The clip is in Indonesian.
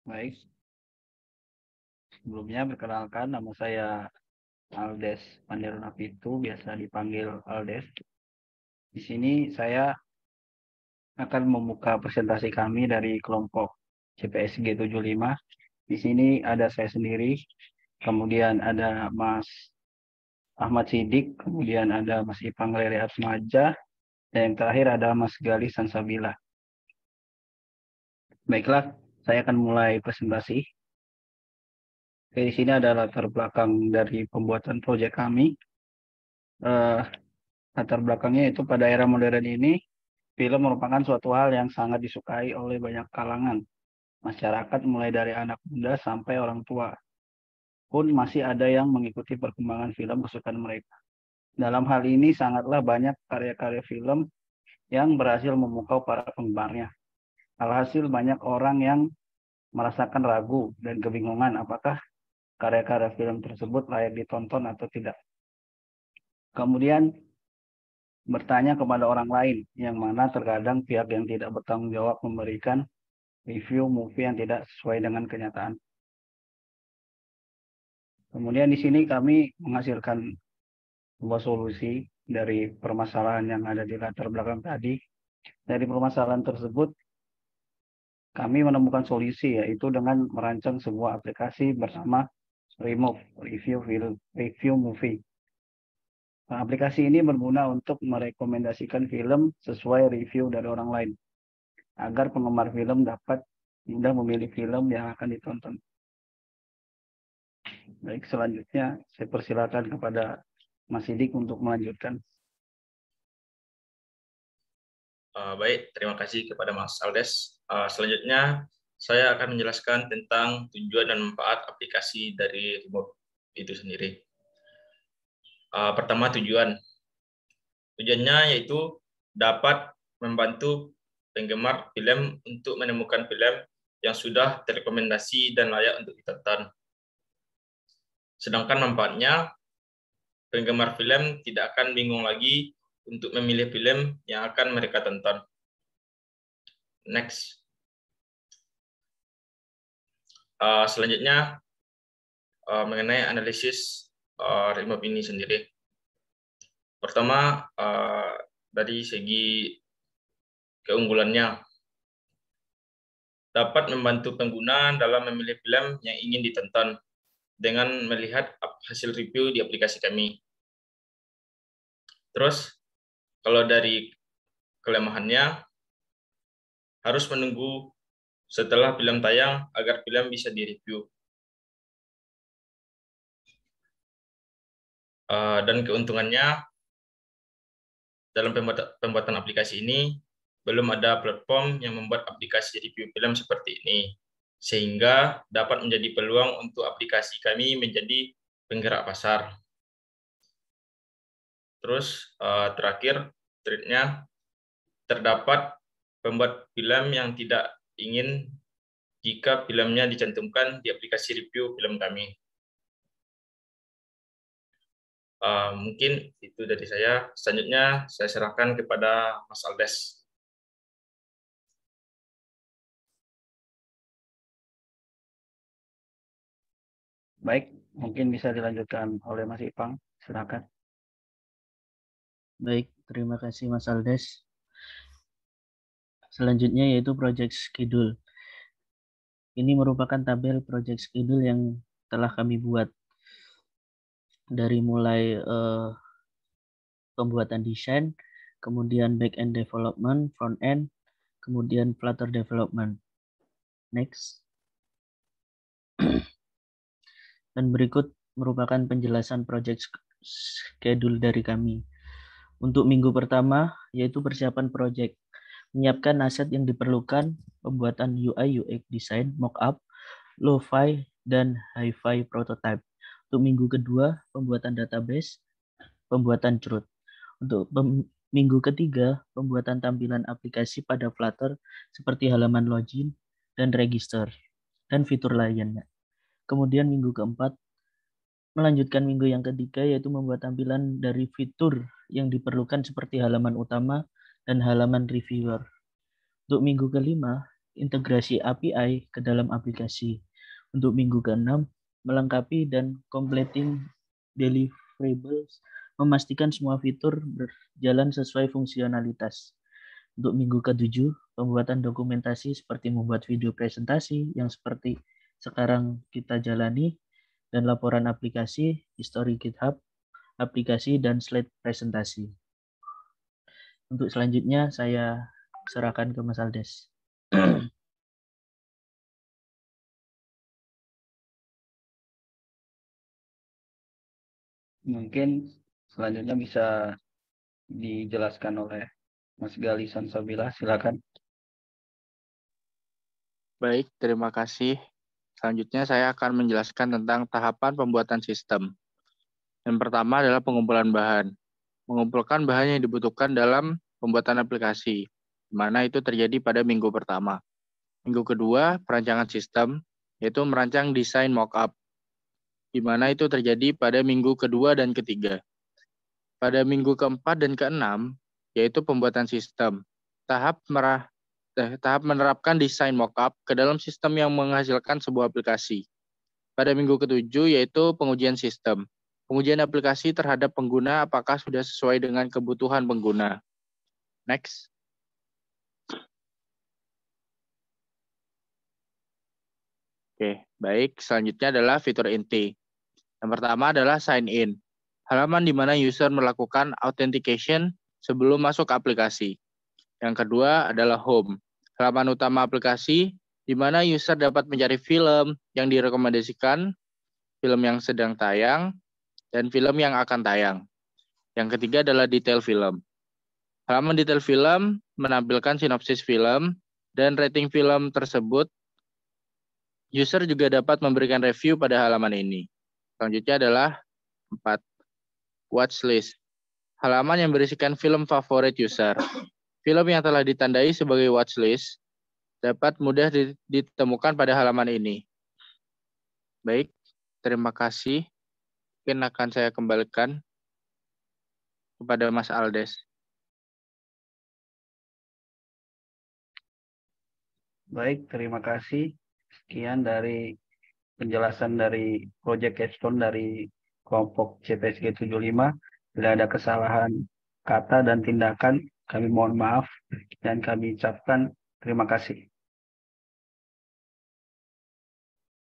Baik, sebelumnya perkenalkan nama saya Aldes Panderonapitu, biasa dipanggil Aldes. Di sini saya akan membuka presentasi kami dari kelompok CPSG 75. Di sini ada saya sendiri, kemudian ada Mas Ahmad Sidik, kemudian ada Mas Ipang Lere Atmaja, dan yang terakhir ada Mas Gali Sansabila. Baiklah, saya akan mulai presentasi. Oke, di sini ada latar belakang dari pembuatan proyek kami. Eh, Latar belakangnya itu pada era modern ini, film merupakan suatu hal yang sangat disukai oleh banyak kalangan. Masyarakat mulai dari anak muda sampai orang tua pun masih ada yang mengikuti perkembangan film kesukaan mereka. Dalam hal ini sangatlah banyak karya-karya film yang berhasil memukau para penggemarnya. Alhasil banyak orang yang merasakan ragu dan kebingungan apakah karya-karya film tersebut layak ditonton atau tidak. Kemudian bertanya kepada orang lain, yang mana terkadang pihak yang tidak bertanggung jawab memberikan review movie yang tidak sesuai dengan kenyataan. Kemudian di sini kami menghasilkan sebuah solusi dari permasalahan yang ada di latar belakang tadi. Dari permasalahan tersebut, kami menemukan solusi, yaitu dengan merancang sebuah aplikasi bernama Remove Review Movie. Nah, aplikasi ini berguna untuk merekomendasikan film sesuai review dari orang lain, agar penggemar film dapat mudah memilih film yang akan ditonton. Baik, selanjutnya saya persilakan kepada Mas Sidik untuk melanjutkan. Baik, terima kasih kepada Mas Aldes. Selanjutnya, saya akan menjelaskan tentang tujuan dan manfaat aplikasi dari remote itu sendiri. Pertama, tujuannya yaitu dapat membantu penggemar film untuk menemukan film yang sudah terrekomendasi dan layak untuk ditonton. Sedangkan manfaatnya, penggemar film tidak akan bingung lagi untuk memilih film yang akan mereka tonton. Next. Selanjutnya, mengenai analisis remote ini sendiri. Pertama, dari segi keunggulannya, dapat membantu pengguna dalam memilih film yang ingin ditonton dengan melihat hasil review di aplikasi kami. Terus, kalau dari kelemahannya, harus menunggu setelah film tayang agar film bisa direview. Dan keuntungannya, dalam pembuatan aplikasi ini, belum ada platform yang membuat aplikasi review film seperti ini, sehingga dapat menjadi peluang untuk aplikasi kami menjadi penggerak pasar. Terus terakhir, trade-nya, terdapat pembuat film yang tidak ingin jika filmnya dicantumkan di aplikasi review film kami. Mungkin itu dari saya. Selanjutnya saya serahkan kepada Mas Aldes. Baik, mungkin bisa dilanjutkan oleh Mas Ipang. Silakan. Baik, terima kasih Mas Aldes. Selanjutnya yaitu project schedule. Ini merupakan tabel project schedule yang telah kami buat dari mulai pembuatan desain, kemudian back-end development, front-end, kemudian Flutter development. Next. Dan berikut merupakan penjelasan project schedule dari kami. Untuk minggu pertama, yaitu persiapan project. Menyiapkan aset yang diperlukan, pembuatan UI UX design, mockup, lo-fi, dan hi-fi prototype. Untuk minggu kedua, pembuatan database, pembuatan CRUD. Untuk minggu ketiga, pembuatan tampilan aplikasi pada Flutter seperti halaman login dan register, dan fitur lainnya. Kemudian minggu keempat, melanjutkan minggu yang ketiga, yaitu membuat tampilan dari fitur yang diperlukan seperti halaman utama dan halaman reviewer. Untuk minggu kelima, integrasi API ke dalam aplikasi. Untuk minggu ke-6, melengkapi dan completing deliverables, memastikan semua fitur berjalan sesuai fungsionalitas. Untuk minggu ke-7, pembuatan dokumentasi seperti membuat video presentasi yang seperti sekarang kita jalani, dan laporan aplikasi, histori GitHub, aplikasi, dan slide presentasi. Untuk selanjutnya, saya serahkan ke Mas Aldes. Mungkin selanjutnya bisa dijelaskan oleh Mas Gali Sansabila, silakan. Baik, terima kasih. Selanjutnya saya akan menjelaskan tentang tahapan pembuatan sistem. Yang pertama adalah pengumpulan bahan. Mengumpulkan bahan yang dibutuhkan dalam pembuatan aplikasi, di mana itu terjadi pada minggu pertama. Minggu kedua, perancangan sistem, yaitu merancang desain mockup, di mana itu terjadi pada minggu kedua dan ketiga. Pada minggu keempat dan keenam, yaitu pembuatan sistem. Tahap menerapkan desain mockup ke dalam sistem yang menghasilkan sebuah aplikasi. Pada minggu ketujuh, yaitu pengujian sistem. Pengujian aplikasi terhadap pengguna apakah sudah sesuai dengan kebutuhan pengguna. Next. Oke, baik. Selanjutnya adalah fitur inti. Yang pertama adalah sign in. Halaman di mana user melakukan authentication sebelum masuk ke aplikasi. Yang kedua adalah home. Halaman utama aplikasi di mana user dapat mencari film yang direkomendasikan, film yang sedang tayang, dan film yang akan tayang. Yang ketiga adalah detail film. Halaman detail film menampilkan sinopsis film dan rating film tersebut. User juga dapat memberikan review pada halaman ini. Selanjutnya adalah 4. Watchlist. Halaman yang berisikan film favorit user. Film yang telah ditandai sebagai watchlist dapat mudah ditemukan pada halaman ini. Baik, terima kasih. Mungkin akan saya kembalikan kepada Mas Aldes. Baik, terima kasih. Sekian dari penjelasan dari Project Capstone dari kelompok CPSG 75. Bila ada kesalahan kata dan tindakan, kami mohon maaf dan kami ucapkan terima kasih.